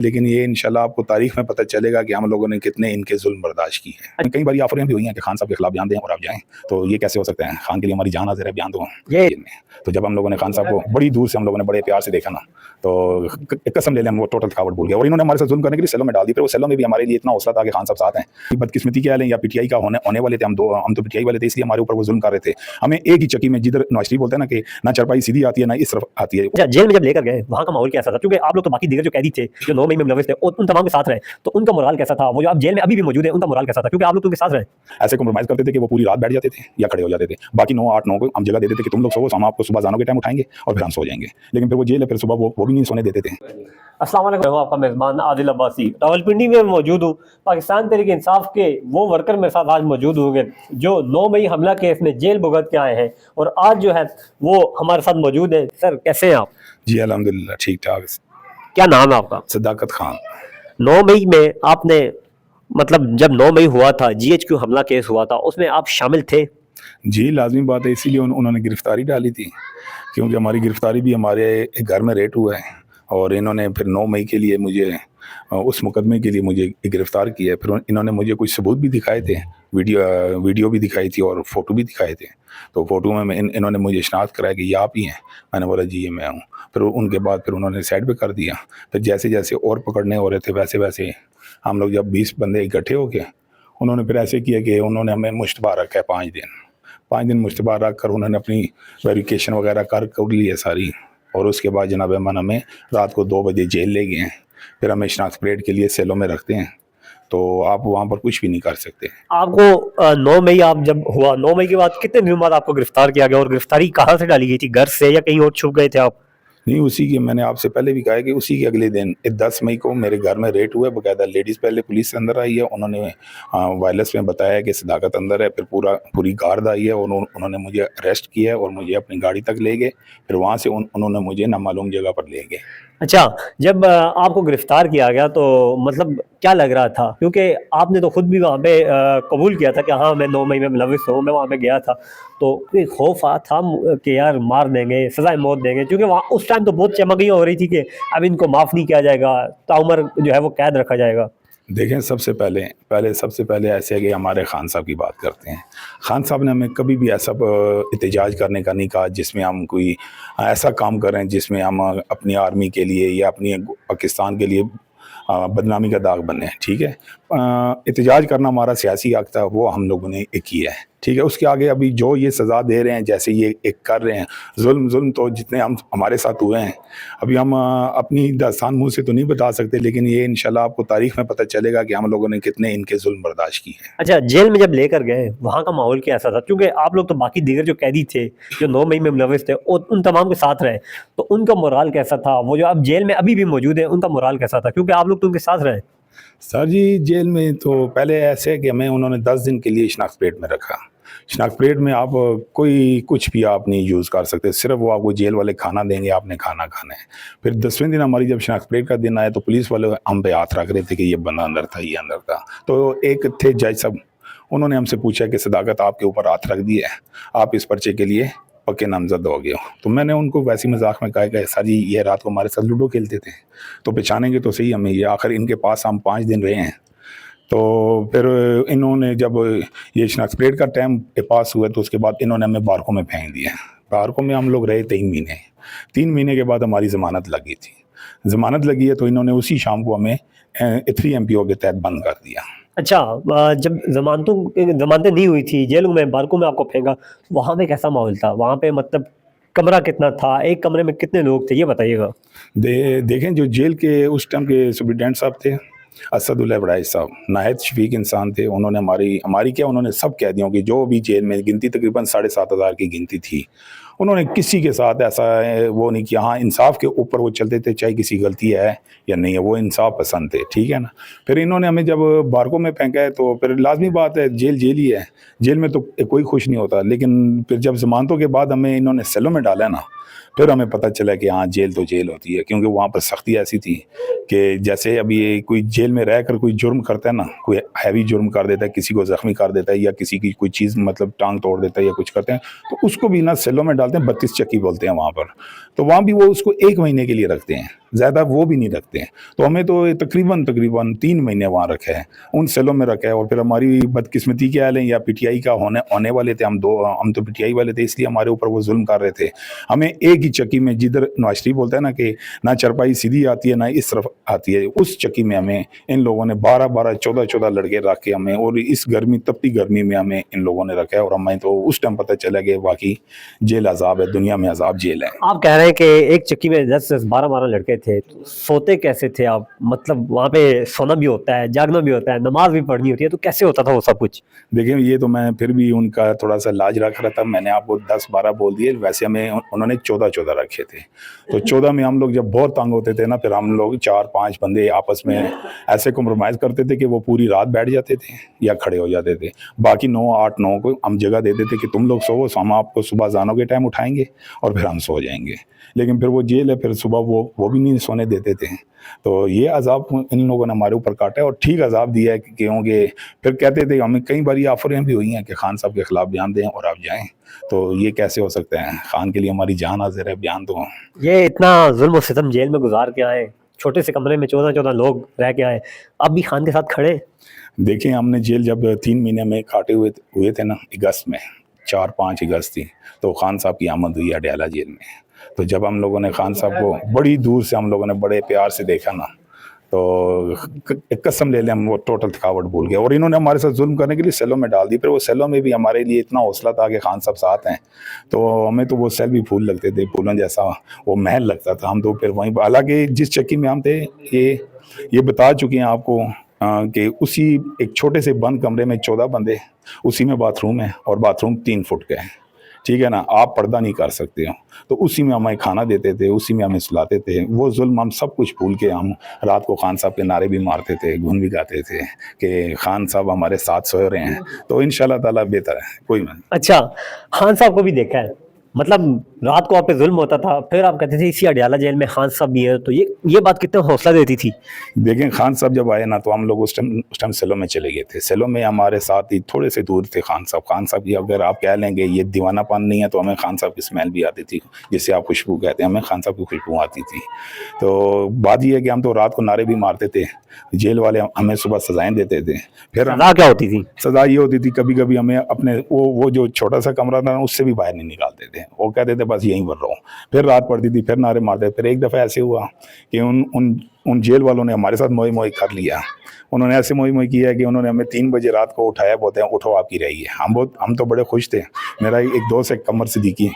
लेकिन ये इंशाल्लाह आपको तारीख में पता चलेगा कि हम लोगों ने कितने इनके जुल्म बर्दाश्त किए हैं। कई बार ऑफरें भी हुई हैं कि खान साहब के खिलाफ बयान दें और आप जाएं, तो ये कैसे हो सकता है? खान के लिए हमारी जान हाजिर है, बयान दो ये। तो जब हम लोगों ने खान साहब को बड़ी दूर से हम लोगों ने बड़े प्यार से देखा ना, तो कसम ले लें हम वो टोटल थकावट भूल गए और इन्होंने हमारे साथ जुल्म करने के लिए सेलों में डाल दी। फिर वो सेलों में भी हमारे लिए इतना हौसला था कि खान साहब साथ हैं। बदकिस्मती क्या है या पीटीआई का होने वाले थे हम तो पीटीआई वाले थे, इसलिए हमारे ऊपर वो जुल्म कर रहे थे। हमें एक ही चक्की में जिधर नौशरी बोलते हैं ना कि ना चरपाई सीधी आती है ना इस तरफ आती है। अच्छा, जेल में जब लेकर गए वहाँ का माहौल कैसा था? क्योंकि आप लोग तो बाकी दीगर जो कैदी थे जो 9 मई में मुलविस थे उन तमाम के साथ रहे, तो उनका मोराल कैसा था? वो जो आप जेल में अभी भी मौजूद है उनका मोराल कैसा था? क्योंकि आप लोग तो उनके साथ रहे। ऐसे कॉम्प्रोमाइज करते थे कि वो पूरी रात बैठ जाते थे या खड़े हो जाते थे, बाकी 9-8-9 को हम जगह देते थे कि तुम लोग सो, हम आपको सुबह जानो के टाइम उठाएंगे और फिर हम सो जाएंगे। लेकिन फिर वो जेल है, फिर सुबह वो भी नहीं सोने देते थे। अस्सलाम वालेकुम, आपका मेज़बान आदिल अब्बासी रावलपिंडी में मौजूद हूँ। पाकिस्तान तहरीक इंसाफ के वो वर्कर मेरे साथ आज मौजूद होंगे जो 9 मई हमला केस में जेल भुगत के आए हैं और आज जो है वो हमारे साथ मौजूद है। सर कैसे हैं आप? जी अल्हम्दुलिल्लाह ठीक ठाक। क्या नाम है आपका? सदाकत खान। 9 मई में आपने मतलब जब 9 मई हुआ था GHQ हमला केस हुआ था उसमें आप शामिल थे? जी लाजमी बात है, इसीलिए उन्होंने गिरफ्तारी डाली थी, क्योंकि हमारी गिरफ्तारी भी हमारे घर में रेट हुआ है और इन्होंने फिर 9 मई के लिए मुझे उस मुकदमे के लिए मुझे गिरफ्तार किया है। फिर इन्होंने मुझे कुछ सबूत भी दिखाए थे, वीडियो भी दिखाई थी और फ़ोटो भी दिखाए थे। तो फ़ोटो में इन्होंने मुझे शनाख्त कराया कि ये आप ही हैं। मैंने बोला जी ये मैं हूँ। फिर उनके बाद फिर उन्होंने साइड पे कर दिया। फिर जैसे जैसे और पकड़ने हो रहे थे वैसे वैसे हम लोग जब 20 बंदे इकट्ठे हो गए, उन्होंने फिर ऐसे किया कि उन्होंने हमें मुश्तबा रखा है 5 दिन मुश्तबा रख कर उन्होंने अपनी वेरिफिकेशन वगैरह कर ली है सारी। और उसके बाद जनाब अमन हमें रात को 2 बजे जेल ले गए हैं। फिर हमें शनाख्त परेड के लिए सेलों में रखते हैं, तो आप वहाँ पर कुछ भी नहीं कर सकते। आपको 9 मई आप जब हुआ 9 मई के बाद कितने दिनों बाद आपको गिरफ्तार किया गया और गिरफ्तारी कहाँ से डाली गई थी? घर से या कहीं और छुप गए थे आप? नहीं, उसी की मैंने आपसे पहले भी कहा है कि उसी के अगले दिन 10 मई को मेरे घर में रेड हुआ है। बाकायदा लेडीज़ पहले पुलिस अंदर आई है, उन्होंने वायरलेस में बताया कि सदाकत अंदर है। फिर पूरी गार्ड आई है और उन्होंने मुझे अरेस्ट किया और मुझे अपनी गाड़ी तक ले गए। फिर वहाँ से उन्होंने मुझे नामालूम जगह पर ले गए। अच्छा, जब आपको गिरफ्तार किया गया तो मतलब क्या लग रहा था? क्योंकि आपने तो खुद भी वहाँ पे कबूल किया था कि हाँ मैं 9 मई में मुलविस हूँ, मैं वहाँ पे गया था। तो कोई खौफ था कि यार मार देंगे, सज़ाए मौत देंगे? क्योंकि वहाँ उस टाइम तो बहुत चमगियाँ हो रही थी कि अब इनको माफ़ नहीं किया जाएगा, ताउम्र जो है वो कैद रखा जाएगा। देखें, सबसे पहले ऐसे है कि हमारे खान साहब की बात करते हैं। खान साहब ने हमें कभी भी ऐसा एहतजाज करने का नहीं कहा जिसमें हम कोई ऐसा काम करें जिसमें हम अपनी आर्मी के लिए या अपनी पाकिस्तान के लिए बदनामी का दाग बने। ठीक है, एहतजाज करना हमारा सियासी हक था, वो हम लोगों ने किया है। ठीक है, उसके आगे अभी जो ये सज़ा दे रहे हैं, जैसे ये एक कर रहे हैं जुल्म तो जितने हमारे साथ हुए हैं, अभी हम अपनी दास्तान मुँह से तो नहीं बता सकते, लेकिन ये इंशाल्लाह आपको तारीख में पता चलेगा कि हम लोगों ने कितने इनके जुल्म बर्दाश्त किए हैं। अच्छा, जेल में जब लेकर गए वहाँ का माहौल कैसा था? क्योंकि आप लोग तो बाकी दीगर जो कैदी थे जो 9 मई में मुलविस थे उन तमाम के साथ रहे, तो उनका मोराल कैसा था? वो जो अब जेल में अभी भी मौजूद है उनका मोराल कैसा था? क्योंकि आप लोग तो उनके साथ रहे। सर जी, जेल में तो पहले ऐसे है कि हमें उन्होंने 10 दिन के लिए शनाख्त परेड में रखा। शनाख्त परेड में आप कोई कुछ भी आप नहीं यूज़ कर सकते, सिर्फ वो आपको जेल वाले खाना देंगे, आपने खाना खाना है। फिर 10वें दिन हमारी जब शनाख्त परेड का दिन आया तो पुलिस वाले हम पे हाथ रख रहे थे कि ये बंदा अंदर था, ये अंदर था। तो एक थे जज साहब, उन्होंने हमसे पूछा कि सदाकत आपके ऊपर हाथ रख दिया है, आप इस पर्चे के लिए पक्के नामजद हो गए हो। तो मैंने उनको वैसी मजाक में कहा कि सर जी ये रात को हमारे साथ लूडो खेलते थे, तो पहचानेंगे तो सही हमें, ये आखिर इनके पास हम 5 दिन रहे हैं। तो फिर इन्होंने जब ये शनाख्त परेड का टाइम के पास हुआ तो उसके बाद इन्होंने हमें बारकों में फेंक दिया। बारकों में हम लोग रहे 3 महीने। 3 महीने के बाद हमारी ज़मानत लगी थी। ज़मानत लगी है तो इन्होंने उसी शाम को हमें 3 MPO के तहत बंद कर दिया। अच्छा, जब ज़मानतें नहीं हुई थी, जेल में बारकों में आपको फेंका, वहाँ पे कैसा माहौल था? वहाँ पे मतलब कमरा कितना था? एक कमरे में कितने लोग थे? ये बताइएगा। देखें, जो जेल के उस टाइम के सुप्रिटेंडेंट साहब थे असदुल्लाह बड़ाई साहब, नाहित शफीक इंसान थे। उन्होंने हमारी क्या, उन्होंने सब कैदियों की जो भी जेल में गिनती तकरीबन 7,500 की गिनती थी, उन्होंने किसी के साथ ऐसा वो नहीं किया। हाँ, इंसाफ के ऊपर वो चलते थे, चाहे किसी गलती है या नहीं है, वो इंसाफ पसंद थे। ठीक है ना। फिर इन्होंने हमें जब बारकों में फेंका है तो फिर लाजमी बात है, जेल ही है, जेल में तो कोई खुश नहीं होता। लेकिन फिर जब जमानतों के बाद हमें इन्होंने सेलों में डाला ना, फिर हमें पता चला कि हाँ जेल तो जेल होती है, क्योंकि वहाँ पर सख्ती ऐसी थी कि जैसे अभी ये कोई जेल में रहकर कोई जुर्म करता है ना, कोई हैवी जुर्म कर देता है, किसी को जख्मी कर देता है या किसी की कोई चीज़ मतलब टांग तोड़ देता है या कुछ करते हैं, तो उसको भी ना सेलों में डालते हैं, 32 चक्की बोलते हैं वहाँ पर। तो वहाँ भी वो उसको 1 महीने के लिए रखते हैं, ज़्यादा वो भी नहीं रखते हैं। तो हमें तो तकरीबन 3 महीने वहाँ रखा है, उन सेलों में रखा है। और फिर हमारी बदकिस्मती क्या है, या पीटीआई का होने वाले थे हम तो पीटीआई वाले थे, इसलिए हमारे ऊपर वो जुल्म कर रहे थे। हमें एक ही चक्की में, जिधर नवाज शरीफ बोलता है ना कि ना चरपाई सीधी आती है ना इस तरफ आती है, उस चक्की में हमें इन लोगों ने 12-12, 14-14 लड़के रख के हमें, और इस गर्मी, तपती गर्मी में हमें इन लोगों ने रखा है। और हमें तो उस टाइम पता चला कि वाकई जेल अजाब है, दुनिया में अजाब जेल है। आप कह रहे हैं कि एक चक्की में 10-10, 12-12 लड़के थे, तो सोते कैसे थे आप? मतलब वहाँ पे सोना भी होता है, जागना भी होता है, नमाज भी पढ़नी होती है, तो कैसे होता था वो सब कुछ? देखिए ये तो मैं फिर भी उनका थोड़ा सा लाज रख रहा था, मैंने आपको 10-12 बोल दिए, वैसे हमें उन्होंने 14-14 रखे थे। तो 14 में हम लोग जब बहुत तंग होते थे ना, फिर हम लोग 4-5 बंदे आपस में ऐसे कॉम्प्रोमाइज़ करते थे कि वो पूरी रात बैठ जाते थे या खड़े हो जाते थे। बाकी 9-8-9 को हम जगह देते थे कि तुम लोग सोओ, हम आपको सुबह अज़ानों के टाइम उठाएंगे और फिर हम सो जाएंगे। लेकिन फिर वो जेल है, फिर सुबह वो भी नहीं सोने देते थे। तो ये अज़ाब इन लोगों ने हमारे ऊपर काटा है, और ठीक अज़ाब दिया है, क्योंकि फिर कहते थे, हमें कई बार ऑफरें भी हुई हैं कि खान साहब के खिलाफ बयान दें और आप जाएं। तो ये कैसे हो सकता है? खान के लिए हमारी जान हाजिर है, बयान दो। ये इतना जुल्म और सितम जेल में गुजार के आए, छोटे से कमरे में 14-14 लोग रह के आए, अब भी खान के साथ खड़े हैं। देखिए हमने जेल जब 3 महीने में काटे हुए थे ना, अगस्त में 4-5 अगस्त थी, तो खान साहब की आमद हुई अडयाला जेल में। तो जब हम लोगों ने खान साहब को बड़ी दूर से, हम लोगों ने बड़े प्यार से देखा ना, तो कसम ले लें हम वो टोटल थकावट भूल गए। और इन्होंने हमारे साथ जुल्म करने के लिए सेलों में डाल दी, फिर वो सेलों में भी हमारे लिए इतना हौसला था कि खान साहब साथ हैं, तो हमें तो वो सेल भी फूल लगते थे, फूलों जैसा वो महल लगता था। हम तो फिर वहीं, हालांकि जिस चक्की में हम थे, ये बता चुके हैं आपको कि उसी एक छोटे से बंद कमरे में 14 बंदे, उसी में बाथरूम है, और बाथरूम 3 फुट का है, ठीक है ना, आप पर्दा नहीं कर सकते हो। तो उसी में हमें खाना देते थे, उसी में हमें सुलाते थे। वो जुल्म हम सब कुछ भूल के हम रात को खान साहब के नारे भी मारते थे, गुन भी गाते थे कि खान साहब हमारे साथ सो रहे हैं। तो इंशाल्लाह ताला बेहतर है, कोई नहीं। अच्छा, खान साहब को भी देखा है, मतलब रात को आप पे जुल्म होता था, फिर आप कहते थे इसी अडयाला जेल में खान साहब भी है, तो ये बात कितना हौसला देती थी। देखें खान साहब जब आए ना, तो हम लोग उस टाइम सेलों में चले गए थे। सेलों में हमारे साथ ही थोड़े से दूर थे खान साहब की, अगर आप कह लेंगे ये दीवानापन नहीं है, तो हमें खान साहब की स्मेल भी आती थी, जिसे आप खुशबू कहते हैं, हमें खान साहब की खुशबू आती थी। तो बात यह है कि हम तो रात को नारे भी मारते थे, जेल वाले हमें सुबह सजाएं देते थे। फिर सजा क्या होती थी? सजा ये होती थी, कभी कभी हमें अपने वो जो छोटा सा कमरा था ना, उससे भी बाहर नहीं निकालते थे, वो कहते थे बस यहीं पर रहो। फिर रात पड़ती थी, फिर नारे मारते। फिर एक दफ़ा ऐसे हुआ कि उन जेल वालों ने हमारे साथ मोई मोई कर लिया। उन्होंने ऐसे मोई मोई किया कि उन्होंने हमें 3 बजे रात को उठाया, बोलते हैं उठो आपकी रही है। हम तो बड़े खुश थे। मेरा एक दोस्त है कमर सिद्दीकी,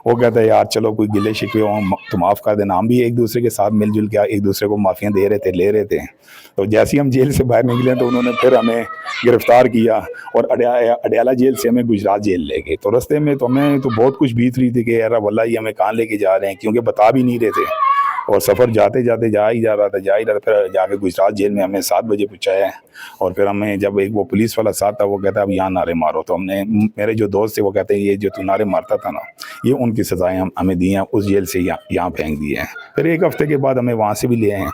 वो कहता है यार चलो कोई गिले शिकवे हो तो माफ़ कर देना। हम भी एक दूसरे के साथ मिलजुल के एक दूसरे को माफ़ियाँ दे रहे थे, ले रहे थे। तो जैसे ही हम जेल से बाहर निकले तो उन्होंने फिर हमें गिरफ्तार किया और अडयाला जेल से हमें गुजरात जेल ले गए। तो रास्ते में तो हमें तो बहुत कुछ बीत रही थी कि यार वल्लाह ये हमें कहाँ लेके जा रहे हैं, क्योंकि बता भी नहीं रहे थे। और सफ़र जाते जाते जा ही रहा था। फिर जाके गुजरात जेल में हमें 7 बजे पहुँचाया। और फिर हमें जब एक वो पुलिस वाला साथ था, वो कहता अब यहाँ नारे मारो। तो हमने, मेरे जो दोस्त थे वो कहते हैं ये जो तू नारे मारता था ना, ये उनकी सज़ाएँ हमें दी हैं, उस जेल से यहाँ फेंक दिए हैं। फिर 1 हफ्ते के बाद हमें वहाँ से भी ले आए हैं,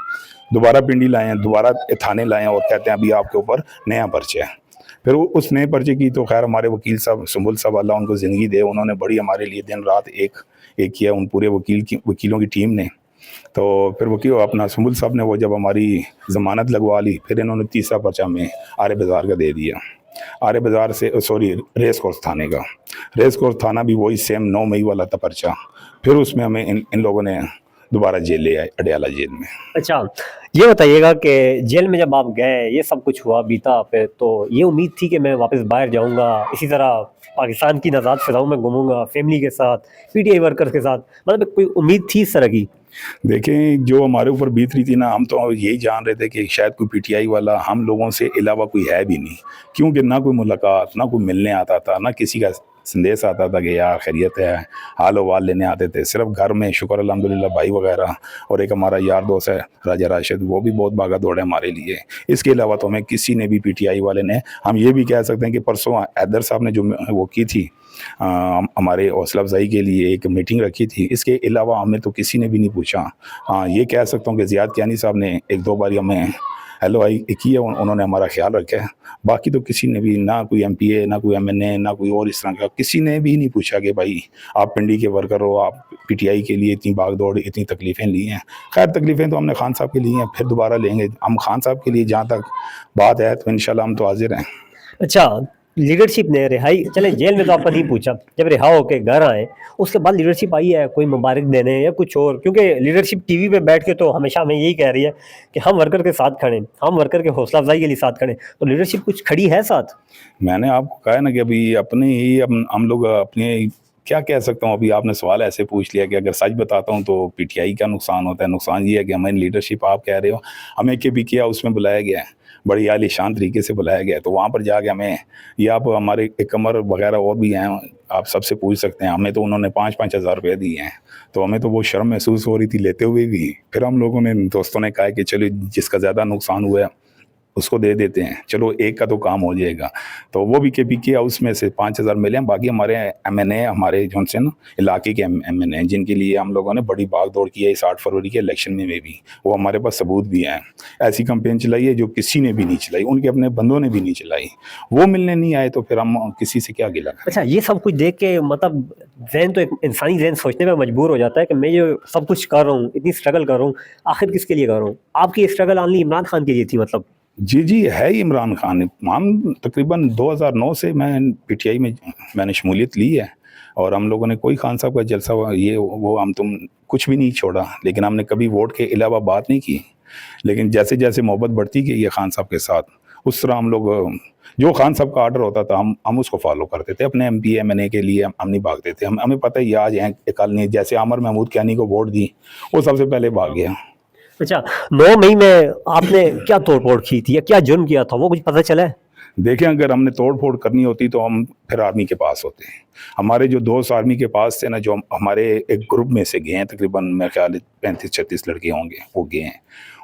दोबारा पिंडी लाए हैं, दोबारा थाने लाए हैं, और कहते हैं अभी आपके ऊपर नया पर्चा है। फिर उस नए पर्चे की तो खैर हमारे वकील साहब सुंबुल साहब, अल्लाह उनको ज़िंदगी दे, उन्होंने बड़ी हमारे लिए दिन रात एक किया, उन पूरे वकीलों की टीम ने। तो फिर वकील अपना सुंबुल साहब ने वो जब हमारी ज़मानत लगवा ली, फिर इन्होंने तीसरा पर्चा हमें आर्य बाज़ार का दे दिया। आर्य बाज़ार से रेस कोर्स थाने का, रेस कोर्स थाना भी वही सेम 9 मई वाला था पर्चा। फिर उसमें हमें इन लोगों ने दोबारा जेल ले आए, अडयाला जेल में। अच्छा, ये बताइएगा कि जेल में जब आप गए, ये सब कुछ हुआ बीता आप पे, तो ये उम्मीद थी कि मैं वापस बाहर जाऊंगा, इसी तरह पाकिस्तान की आज़ाद फ़िज़ाओं में घूमूंगा, फैमिली के साथ, पीटीआई वर्कर्स के साथ, मतलब कोई उम्मीद थी इस तरह की? देखें जो हमारे ऊपर बीत रही थी ना, हम तो यही जान रहे थे कि शायद कोई पीटीआई वाला हम लोगों से अलावा कोई है भी नहीं, क्योंकि ना कोई मुलाकात, ना कोई मिलने आता था, ना किसी का संदेश आता था कि यार खैरियत है, हाल वाल लेने आते थे। सिर्फ घर में शुक्र अल्हम्दुलिल्लाह भाई वगैरह और एक हमारा यार दोस्त है राजा राशिद, वो भी बहुत भागा दौड़ है हमारे लिए। इसके अलावा तो हमें किसी ने भी पीटीआई वाले ने, हम ये भी कह सकते हैं कि परसों हैदर साहब ने जो वो की थी हमारे हौसला अफजाई के लिए एक मीटिंग रखी थी, इसके अलावा हमें तो किसी ने भी नहीं पूछा। हाँ, ये कह सकता हूँ कि ज़ियाद कियानी साहब ने एक दो बार हमें हेलो आई की है, उन्होंने हमारा ख्याल रखा है। बाकी तो किसी ने भी, ना कोई एमपीए, ना कोई एमएनए, ना कोई और इस तरह का, किसी ने भी नहीं पूछा कि भाई आप पिंडी के वर्कर हो, आप पीटीआई के लिए इतनी भाग दौड़, इतनी तकलीफ़ें ली हैं। खैर तकलीफ़ें तो हमने खान साहब के लिए हैं, फिर दोबारा लेंगे हम खान साहब के लिए। जहाँ तक बात है तो इंशाल्लाह हम तो हाजिर हैं। अच्छा, लीडरशिप ने रिहाई, चले जेल में तो आपका नहीं पूछा, जब रिहा होके घर आए उसके बाद लीडरशिप आई है कोई मुबारक देने या कुछ और? क्योंकि लीडरशिप टीवी पे बैठ के तो हमेशा हमें यही कह रही है कि हम वर्कर के साथ खड़े, हम वर्कर के हौसला अफजाई के लिए साथ खड़े, तो लीडरशिप कुछ खड़ी है साथ? मैंने आपको कहा ना कि अभी अपने ही हम लोग अपने, क्या कह सकता हूँ, अभी आपने सवाल ऐसे पूछ लिया कि अगर सच बताता हूँ तो पीटीआई का नुकसान होता है। नुकसान ये है कि हमारी लीडरशिप, आप कह रहे हो हमें के भी किया, उसमें बुलाया गया है, बड़ी आलीशान तरीके से बुलाया गया है, तो वहाँ पर जाके हमें, ये आप हमारे एक कमर वगैरह और भी हैं, आप सबसे पूछ सकते हैं, हमें तो उन्होंने 5-5 हज़ार रुपये दिए हैं, तो हमें तो वो शर्म महसूस हो रही थी लेते हुए भी। फिर हम लोगों ने, दोस्तों ने कहा कि चलो जिसका ज़्यादा नुकसान हुआ है उसको दे देते हैं, चलो एक का तो काम हो जाएगा। तो वो भी के हाउस में से 5,000 मिले हैं। बाकी हमारे एमएनए, हमारे जो से ना इलाके के एमएनए, जिनके लिए हम लोगों ने बड़ी भाग दौड़ की है इस 8 फरवरी के इलेक्शन में भी, वो हमारे पास सबूत भी हैं। ऐसी कंपेन चलाई है जो किसी ने भी नहीं चलाई, उनके अपने बंदों ने भी नहीं चलाई। वो मिलने नहीं आए तो फिर हम किसी से क्या गिला करें। अच्छा, ये सब कुछ देख के मतलब जहन तो, एक इंसानी जहन सोचने पे मजबूर हो जाता है कि मैं जो सब कुछ कर रहा हूँ, इतनी स्ट्रगल कर रहा हूँ, आखिर किसके लिए कर रहा हूँ? आपकी स्ट्रगल ओनली इमरान खान के लिए थी मतलब? जी, है ही इमरान खान। हम तकरीबन 2009 से मैं पीटीआई में मैंने शमूलियत ली है, और हम लोगों ने कोई खान साहब का जलसा ये वो हम तुम कुछ भी नहीं छोड़ा, लेकिन हमने कभी वोट के अलावा बात नहीं की। लेकिन जैसे जैसे मोहब्बत बढ़ती गई है खान साहब के साथ, उस तरह हम लोग, जो खान साहब का आर्डर होता था हम उसको फॉलो करते थे। अपने एमपी एमएनए के लिए हम नहीं भागते थे। हमें पता है ये आज हैं कल नहीं। जैसे आमिर महमूद कैनी को वोट दी, वो सबसे पहले भाग गया। अच्छा, 9 मई में आपने क्या तोड़-फोड़ की थी या क्या जुर्म किया था, वो कुछ पता चला है? देखें, अगर हमने तोड़ फोड़ करनी होती तो हम फिर आर्मी के पास होते हैं। हमारे जो दोस्त आर्मी के पास थे ना, जो हमारे एक ग्रुप में से गए हैं, तकरीबन मेरे ख्याल 35-36 लड़के होंगे, वो गए हैं।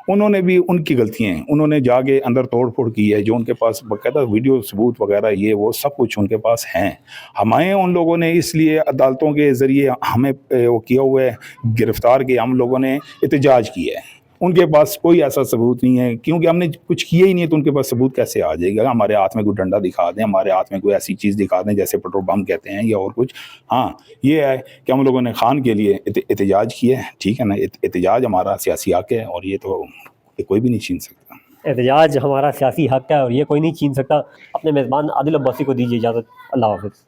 उन्होंने भी, उनकी गलतियाँ हैं, उन्होंने जाके अंदर तोड़ फोड़ की है। जो उनके पास बाकायदा वीडियो सबूत वगैरह ये वो सब कुछ उनके पास हैं। हमें उन लोगों ने इसलिए अदालतों के ज़रिए हमें वो किया हुआ है, गिरफ्तार किया, हम लोगों ने एहतजाज किया है। उनके पास कोई ऐसा सबूत नहीं है, क्योंकि हमने कुछ किया ही नहीं है, तो उनके पास सबूत कैसे आ जाएगा? हमारे हाथ में कोई डंडा दिखा दें, हमारे हाथ में कोई ऐसी चीज़ दिखा दें जैसे पेट्रोल बम कहते हैं या और कुछ। हाँ, ये है कि हम लोगों ने खान के लिए एहतजाज किया है, ठीक है ना। एहतजाज हमारा सियासी हक है, और ये तो कोई भी नहीं छीन सकता। एहतजाज हमारा सियासी हक है और ये कोई नहीं छीन सकता। अपने मेज़बान आदिल अब्बासी को दीजिए इजाज़त। अल्लाह हाफ़िज़।